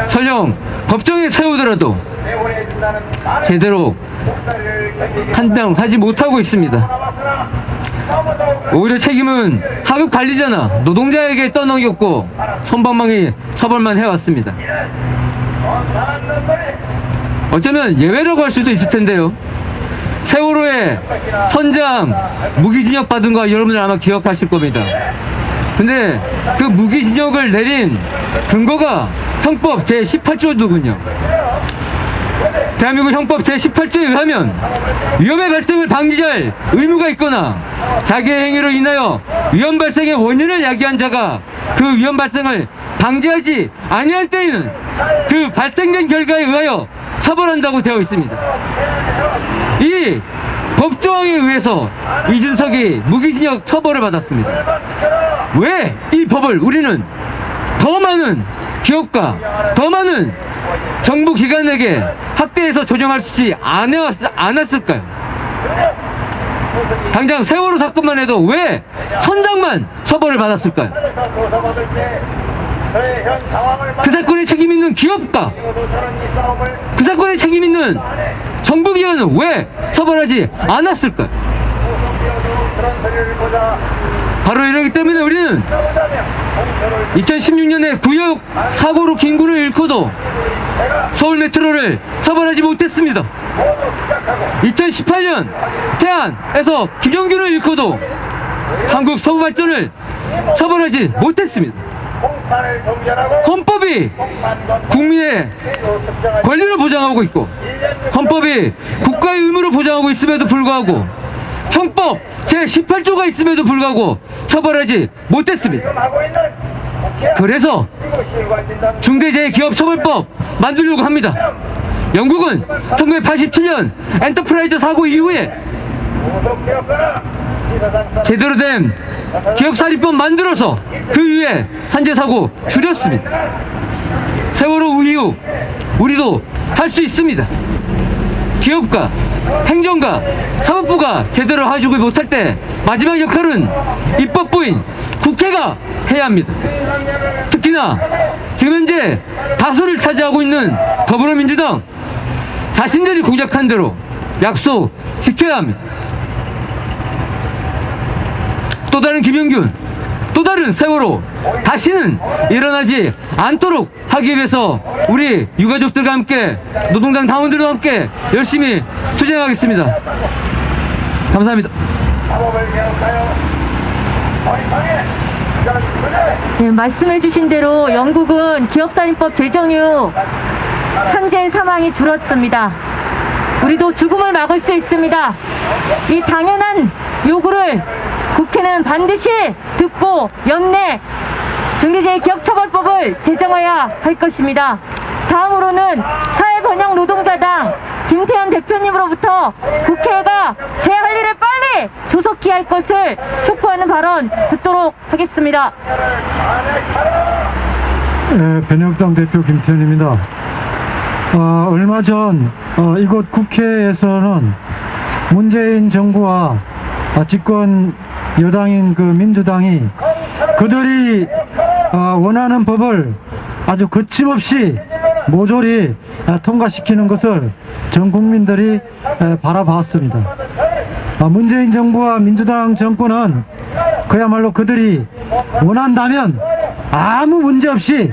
설령 법정에 세우더라도 제대로 판단하지 못하고 있습니다. 오히려 책임은 하급 관리자나 노동자에게 떠넘겼고 손방망이 처벌만 해왔습니다. 어쩌면 예외라고 할 수도 있을 텐데요. 세월호에 선장 무기징역 받은 거 여러분들 아마 기억하실 겁니다. 근데 그 무기징역을 내린 근거가 형법 제18조더군요. 대한민국 형법 제18조에 의하면 위험의 발생을 방지할 의무가 있거나 자기의 행위로 인하여 위험 발생의 원인을 야기한 자가 그 위험 발생을 방지하지 아니할 때에는 그 발생된 결과에 의하여 처벌한다고 되어 있습니다. 이 법조항에 의해서 이준석이 무기징역 처벌을 받았습니다. 왜 이 법을 우리는 더 많은 기업과 더 많은 정부 기관에게 확대해서 조정할 수 있지 않았을까요? 당장 세월호 사건만 해도 왜 선장만 처벌을 받았을까요? 그 사건에 책임 있는 기업가, 그 사건에 책임 있는 정부기관은 왜 처벌하지 않았을까요? 바로 이러기 때문에 우리는 2016년에 구역 사고로 김구를 잃고도 서울 메트로를 처벌하지 못했습니다. 2018년 태안에서 김영규를 잃고도 한국 서부발전을 처벌하지 못했습니다. 헌법이 국민의 권리를 보장하고 있고 헌법이 국가의 의무를 보장하고 있음에도 불구하고 형법 제18조가 있음에도 불구하고 처벌하지 못했습니다. 그래서 중대재해기업처벌법 만들려고 합니다. 영국은 1987년 엔터프라이즈 사고 이후에 제대로 된 기업사립법 만들어서 그 이후에 산재사고 줄였습니다. 세월호 이후 우리도 할 수 있습니다. 기업가, 행정가, 사법부가 제대로 해주지 못할 때 마지막 역할은 입법부인 국회가 해야 합니다. 특히나 지금 현재 다수를 차지하고 있는 더불어민주당, 자신들이 공약한 대로 약속 지켜야 합니다. 또 다른 김영균, 또 다른 세월호 다시는 일어나지 않도록 하기 위해서 우리 유가족들과 함께 노동당 당원들과 함께 열심히 투쟁하겠습니다. 감사합니다. 네, 말씀해주신 대로 영국은 기업살인법 제정 이후 산재 사망이 줄었습니다. 우리도 죽음을 막을 수 있습니다. 이 당연한 요구를 국회는 반드시 듣고 연내 중대재해기업처벌법을 제정해야 할 것입니다. 다음으로는 사회번영노동자당 김태현 대표님으로부터 국회가 제 할 일을 빨리 조속히 할 것을 촉구하는 발언 듣도록 하겠습니다. 네, 변혁당 대표 김태현입니다. 얼마 전 이곳 국회에서는 문재인 정부와 집권 여당인 그 민주당이 그들이 원하는 법을 아주 거침없이 모조리 통과시키는 것을 전 국민들이 바라봤습니다. 문재인 정부와 민주당 정권은 그야말로 그들이 원한다면 아무 문제 없이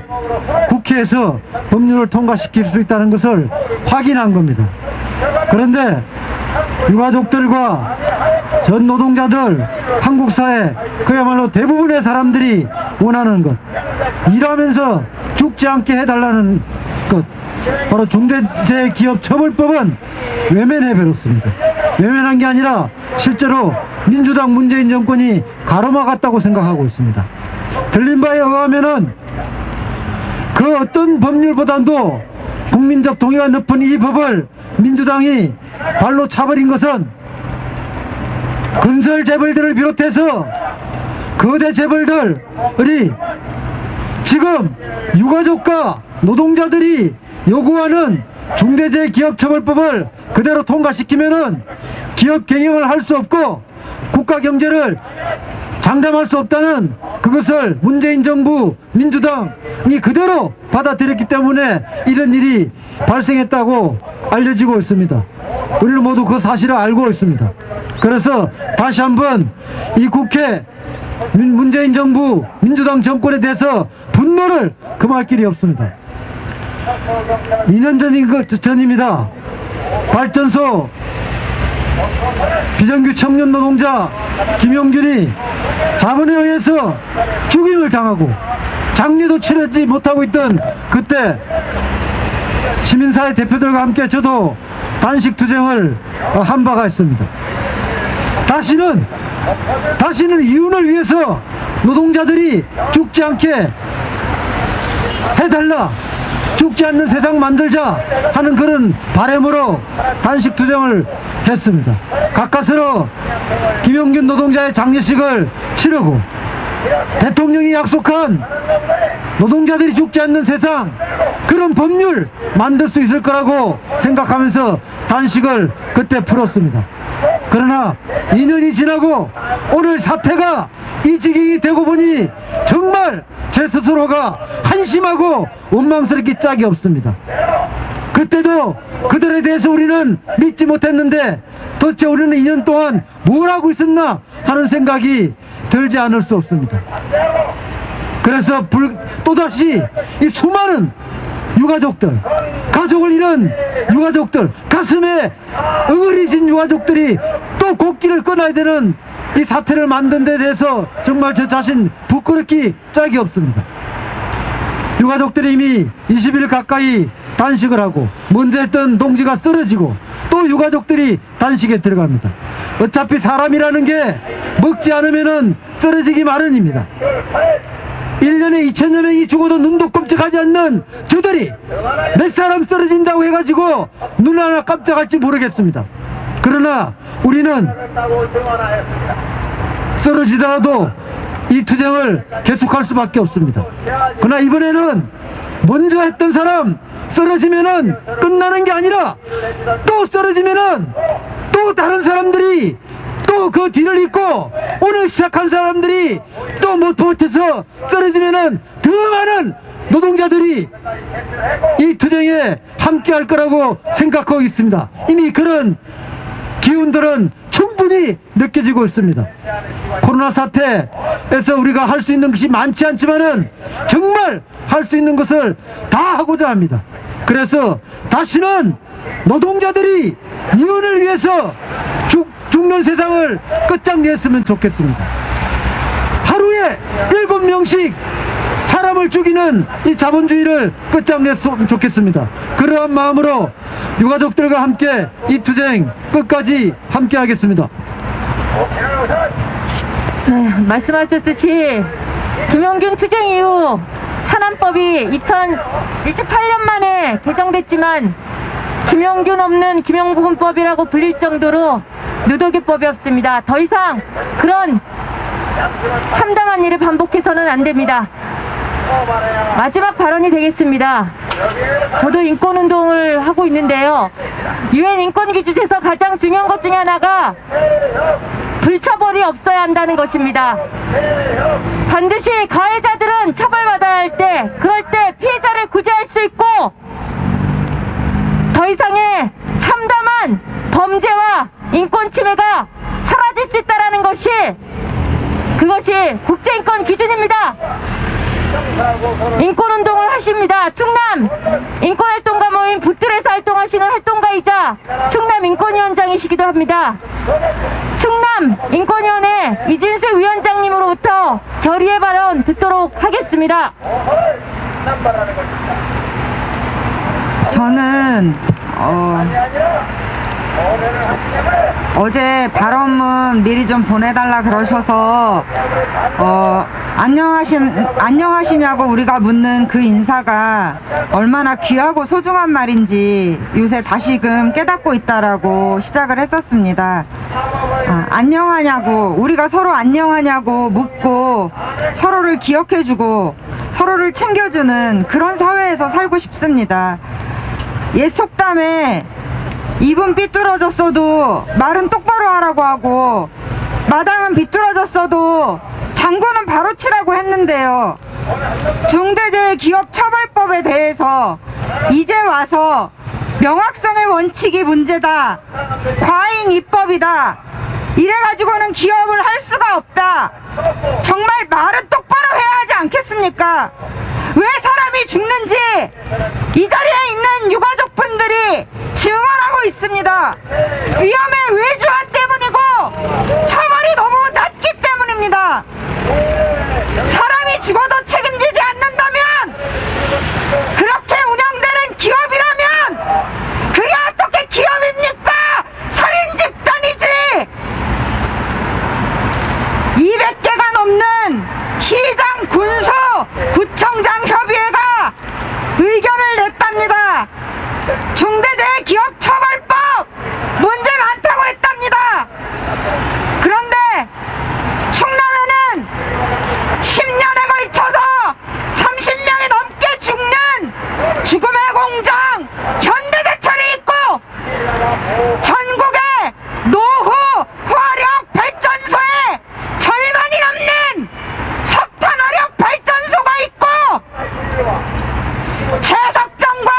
국회에서 법률을 통과시킬 수 있다는 것을 확인한 겁니다. 그런데 유가족들과 전 노동자들, 한국 사회 그야말로 대부분의 사람들이 원하는 것, 일하면서 죽지 않게 해달라는 것, 바로 중대재해기업처벌법은 외면해버렸습니다. 외면한 게 아니라 실제로 민주당 문재인 정권이 가로막았다고 생각하고 있습니다. 들린 바에 의하면은 그 어떤 법률보다도 국민적 동의가 높은 이 법을 민주당이 발로 차버린 것은 건설 재벌들을 비롯해서 거대 재벌들이 지금 유가족과 노동자들이 요구하는 중대재해기업처벌법을 그대로 통과시키면은 기업 경영을 할 수 없고 국가 경제를 장담할 수 없다는 그것을 문재인 정부 민주당이 그대로 받아들였기 때문에 이런 일이 발생했다고 알려지고 있습니다. 우리는 모두 그 사실을 알고 있습니다. 그래서 다시 한번 이 국회 문재인 정부 민주당 정권에 대해서 분노를 금할 길이 없습니다. 2년 전입니다. 발전소 비정규 청년 노동자 김용균이 자본에 의해서 죽임을 당하고 장례도 치르지 못하고 있던 그때 시민사회 대표들과 함께 저도 단식 투쟁을 한 바가 있습니다. 다시는 이윤을 위해서 노동자들이 죽지 않게 해달라, 죽지 않는 세상 만들자 하는 그런 바람으로 단식 투쟁을 했습니다. 가까스로 김용균 노동자의 장례식을 치르고 대통령이 약속한 노동자들이 죽지 않는 세상, 그런 법률 만들 수 있을 거라고 생각하면서 단식을 그때 풀었습니다. 그러나 2년이 지나고 오늘 사태가 이 지경이 되고 보니 정말 제 스스로가 한심하고 원망스럽기 짝이 없습니다. 그때도 그들에 대해서 우리는 믿지 못했는데 도대체 우리는 2년 동안 뭘 하고 있었나 하는 생각이 들지 않을 수 없습니다. 그래서 또다시 이 수많은 유가족들, 가족을 잃은 유가족들, 가슴에 응어리진 유가족들이 또 곡기를 끊어야 되는 이 사태를 만든 데 대해서 정말 저 자신 부끄럽기 짝이 없습니다. 유가족들이 이미 20일 가까이 단식을 하고 먼저 했던 동지가 쓰러지고 또 유가족들이 단식에 들어갑니다. 어차피 사람이라는 게 먹지 않으면은 쓰러지기 마련입니다. 1년에 2천여 명이 죽어도 눈도 끔찍하지 않는 저들이 몇 사람 쓰러진다고 해가지고 눈 하나 깜짝할지 모르겠습니다. 그러나 우리는 쓰러지더라도 이 투쟁을 계속할 수밖에 없습니다. 그러나 이번에는 먼저 했던 사람 쓰러지면은 끝나는 게 아니라 또 쓰러지면은 또 다른 사람들이 또 그 뒤를 잇고 오늘 시작한 사람들이 또 못해서 쓰러지면은 더 많은 노동자들이 이 투쟁에 함께 할 거라고 생각하고 있습니다. 이미 그런 기운들은 충분히 느껴지고 있습니다. 코로나 사태에서 우리가 할 수 있는 것이 많지 않지만은 정말 할 수 있는 것을 다 하고자 합니다. 그래서 다시는 노동자들이 이혼을 위해서 죽는 세상을 끝장냈으면 좋겠습니다. 하루에 7명씩 사람을 죽이는 이 자본주의를 끝장냈으면 좋겠습니다. 그러한 마음으로 유가족들과 함께 이 투쟁 끝까지 함께 하겠습니다. 네, 말씀하셨듯이 김용균 투쟁 이후 산안법이 2018년 만에 개정됐지만 김용균 없는 김용군법이라고 불릴 정도로 누더기법이 없습니다. 더 이상 그런 참담한 일을 반복해서는 안 됩니다. 마지막 발언이 되겠습니다. 저도 인권운동을 하고 있는데요. UN 인권기준에서 가장 중요한 것 중에 하나가 불처벌이 없어야 한다는 것입니다. 반드시 가해자들은 처벌받아야 할 때, 그럴 때 피해자를 구제할 수 있고 더 이상의 참담한 범죄와 인권 침해가 사라질 수 있다는 것이 그것이 국제인권 기준입니다. 인권운동을 하십니다. 충남 인권활동가 모임 붙들에서 활동하시는 활동가이자 충남 인권위원장이시기도 합니다. 충남 인권위원회 이진수 위원장님으로부터 결의의 발언 듣도록 하겠습니다. 저는 어제 발언문 미리 좀 보내달라 그러셔서 안녕하시냐고 우리가 묻는 그 인사가 얼마나 귀하고 소중한 말인지 요새 다시금 깨닫고 있다라고 시작을 했었습니다. 안녕하냐고, 우리가 서로 안녕하냐고 묻고 서로를 기억해주고 서로를 챙겨주는 그런 사회에서 살고 싶습니다. 옛 속담에 입은 삐뚤어졌어도 말은 똑바로 하라고 하고 마당은 비뚤어졌어도 장구는 바로 치라고 했는데요. 중대재해기업처벌법에 대해서 이제 와서 명확성의 원칙이 문제다, 과잉 입법이다, 이래가지고는 기업을 할 수가 없다, 정말 말은 똑바로 해야 하지 않겠습니까? 왜 사람이 죽는지 이 자리에 있는 유가족분들이 증언하고 있습니다. 위험의 외주화 때문이고 처벌이 너무 낮기 때문입니다. 사람이 죽어도 책임지지 않는다면, 그렇게 운영되는 기업이라면 그게 어떻게 기업입니까? 살인 집단이지. 200개가 넘는 시장, 군수, 구청장 협의회가 의견을 냈답니다. 중대재해기업처벌법 문제 많다고 했답니다. 그런데 충남에는 10년에 걸쳐서 30명이 넘게 죽는 죽음의 공장 현대제철이 있고, 전국의 노후 화력 발전소에 절반이 넘는 석탄화력 발전소가 있고, 채석정과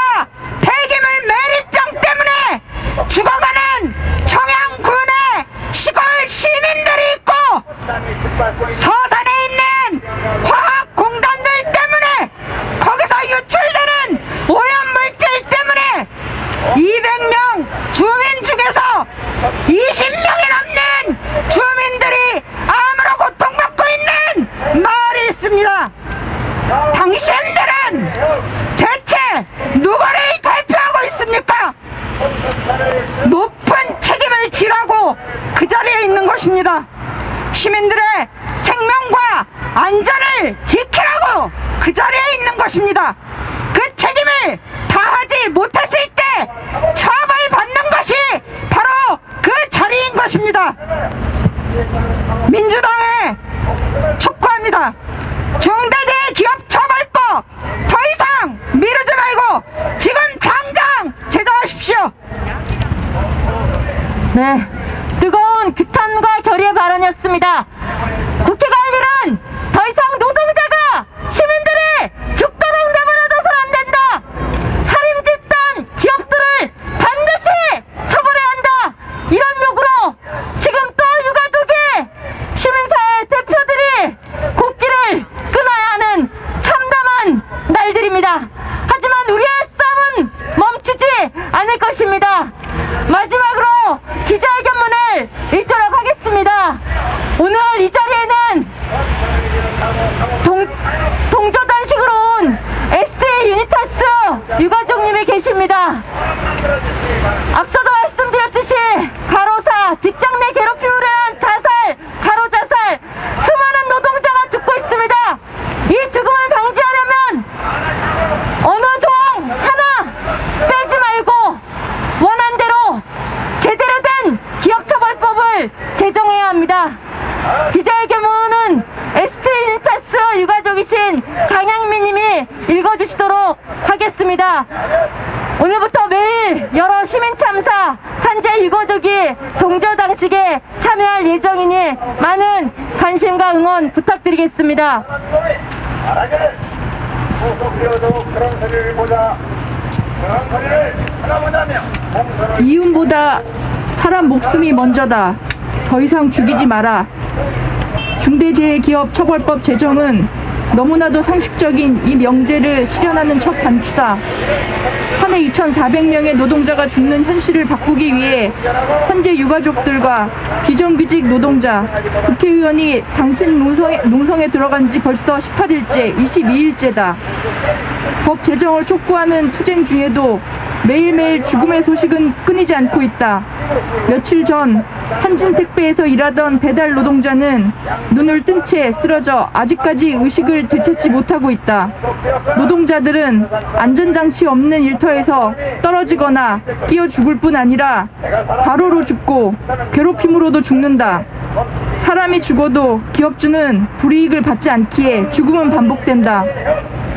폐기물 매립장 때문에 죽어가는 청양군의 시골 시민들이 있고, 서산에 있는 화학공단들 때문에 거기서 유출되는 오염물질 때문에 200명 주민 중에서 20명이 넘는 주민들이 암으로 고통받고 있는 마을이 있습니다. 당신들은 대체 누구를 대표하고 있습니까? 높은 책임을 지라고 그 자리에 있는 것입니다. 시민들의 생명과 안전을 지키라고 그 자리에 있는 것입니다. 그 책임을 다하지 못했을 때 처벌받는 것이 바로 그 자리인 것입니다. 민주당에 촉구합니다. 중대재해기업처벌법 더 이상 미루지 말고 지금 당장 제정하십시오. 네, 뜨거운 규탄과 결의의 발언이었습니다. 국회가 할 일은 더 이상 노동자가, 시민들이 죽도록 내버려둬서는 안 된다. 살인 집단 기업들을 반드시 처벌해야 한다. 이런 요구로 지금 또 유가족이 시민사회 기자회견문은 ST인타스 유가족이신 장양미님이 읽어주시도록 하겠습니다. 오늘부터 매일 여러 시민참사, 산재 유가족이 동조당식에 참여할 예정이니 많은 관심과 응원 부탁드리겠습니다. 이윤보다 사람 목숨이 먼저다. 더 이상 죽이지 마라. 중대재해기업처벌법 제정은 너무나도 상식적인 이 명제를 실현하는 첫 단추다. 한 해 2,400명의 노동자가 죽는 현실을 바꾸기 위해 현재 유가족들과 비정규직 노동자, 국회의원이 당신 농성에 들어간 지 벌써 18일째, 22일째다. 법 제정을 촉구하는 투쟁 중에도 매일매일 죽음의 소식은 끊이지 않고 있다. 며칠 전 한진택배에서 일하던 배달 노동자는 눈을 뜬 채 쓰러져 아직까지 의식을 되찾지 못하고 있다. 노동자들은 안전장치 없는 일터에서 떨어지거나 끼어 죽을 뿐 아니라 과로로 죽고 괴롭힘으로도 죽는다. 사람이 죽어도 기업주는 불이익을 받지 않기에 죽음은 반복된다.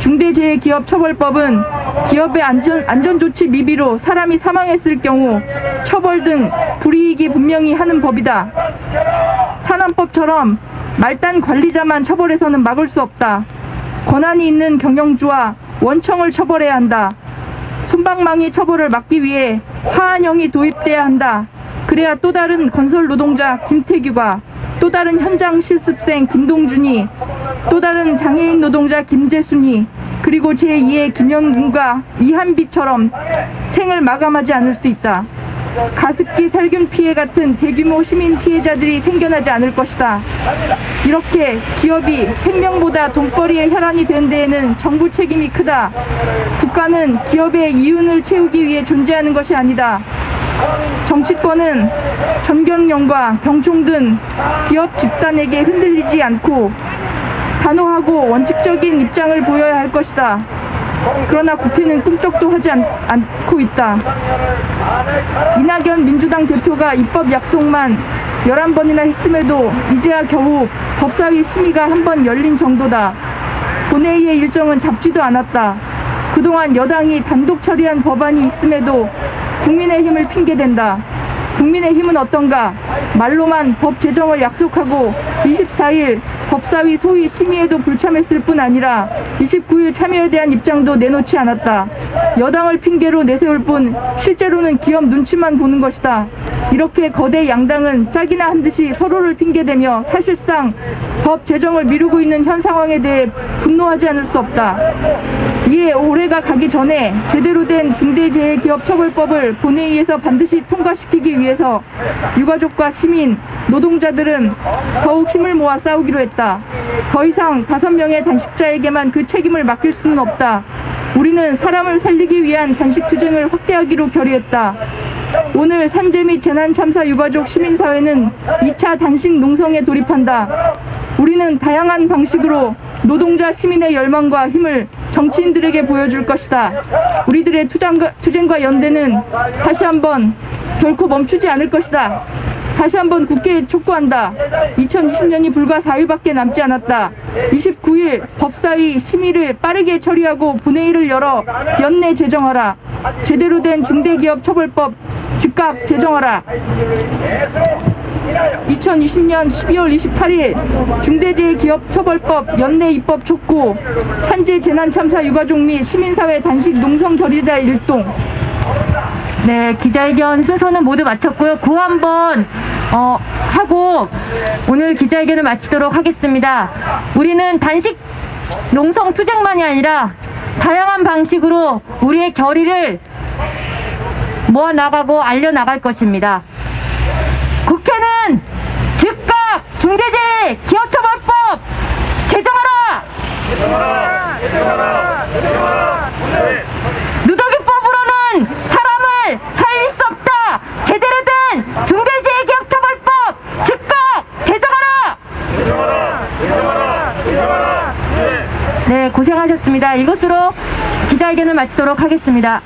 중대재해기업처벌법은 기업의 안전조치 미비로 사람이 사망했을 경우 처벌 등 불이익이 분명히 하는 법이다. 산안법처럼 말단 관리자만 처벌해서는 막을 수 없다. 권한이 있는 경영주와 원청을 처벌해야 한다. 솜방망이 처벌을 막기 위해 화한형이 도입돼야 한다. 그래야 또 다른 건설 노동자 김태규가, 또 다른 현장 실습생 김동준이, 또 다른 장애인 노동자 김재순이, 그리고 제2의 김영균과 이한비처럼 생을 마감하지 않을 수 있다. 가습기 살균 피해 같은 대규모 시민 피해자들이 생겨나지 않을 것이다. 이렇게 기업이 생명보다 돈벌이의 혈안이 된 데에는 정부 책임이 크다. 국가는 기업의 이윤을 채우기 위해 존재하는 것이 아니다. 정치권은 전경련과 경총 등 기업 집단에게 흔들리지 않고 단호하고 원칙적인 입장을 보여야 할 것이다. 그러나 국회는 꿈쩍도 하지 않고 있다. 이낙연 민주당 대표가 입법 약속만 11번이나 했음에도 이제야 겨우 법사위 심의가 한 번 열린 정도다. 본회의의 일정은 잡지도 않았다. 그동안 여당이 단독 처리한 법안이 있음에도 국민의힘을 핑계댄다. 국민의힘은 어떤가? 말로만 법 제정을 약속하고 24일 법사위 소위 심의에도 불참했을 뿐 아니라 29일 참여에 대한 입장도 내놓지 않았다. 여당을 핑계로 내세울 뿐 실제로는 기업 눈치만 보는 것이다. 이렇게 거대 양당은 짝이나 한 듯이 서로를 핑계대며 사실상 법 제정을 미루고 있는 현 상황에 대해 분노하지 않을 수 없다. 이에 올해가 가기 전에 제대로 된 중대재해기업처벌법을 본회의에서 반드시 통과시키기 위해서 유가족과 시민, 노동자들은 더욱 힘을 모아 싸우기로 했다. 더 이상 5명의 단식자에게만 그 책임을 맡길 수는 없다. 우리는 사람을 살리기 위한 단식투쟁을 확대하기로 결의했다. 오늘 산재 및 재난참사 유가족 시민사회는 2차 단식 농성에 돌입한다. 우리는 다양한 방식으로 노동자 시민의 열망과 힘을 정치인들에게 보여줄 것이다. 우리들의 투쟁과 연대는 다시 한번 결코 멈추지 않을 것이다. 다시 한번 국회에 촉구한다. 2020년이 불과 4일밖에 남지 않았다. 29일 법사위 심의를 빠르게 처리하고 본회의를 열어 연내 제정하라. 제대로 된 중대기업처벌법 즉각 제정하라. 2020년 12월 28일 중대재해기업처벌법 연내 입법 촉구, 산재 재난참사 유가족 및 시민사회 단식 농성 결의자 일동. 네, 기자회견 순서는 모두 마쳤고요. 고 한번 하고 오늘 기자회견을 마치도록 하겠습니다. 우리는 단식 농성 투쟁만이 아니라 다양한 방식으로 우리의 결의를 모아나가고 알려나갈 것입니다. 국회는 즉각 중대재해기업처벌법 제정하라! 누더기법으로는 사람을 살릴 수 없다! 제대로 된 중대재해기업처벌법 즉각 제정하라! 네, 고생하셨습니다. 이것으로 기자회견을 마치도록 하겠습니다.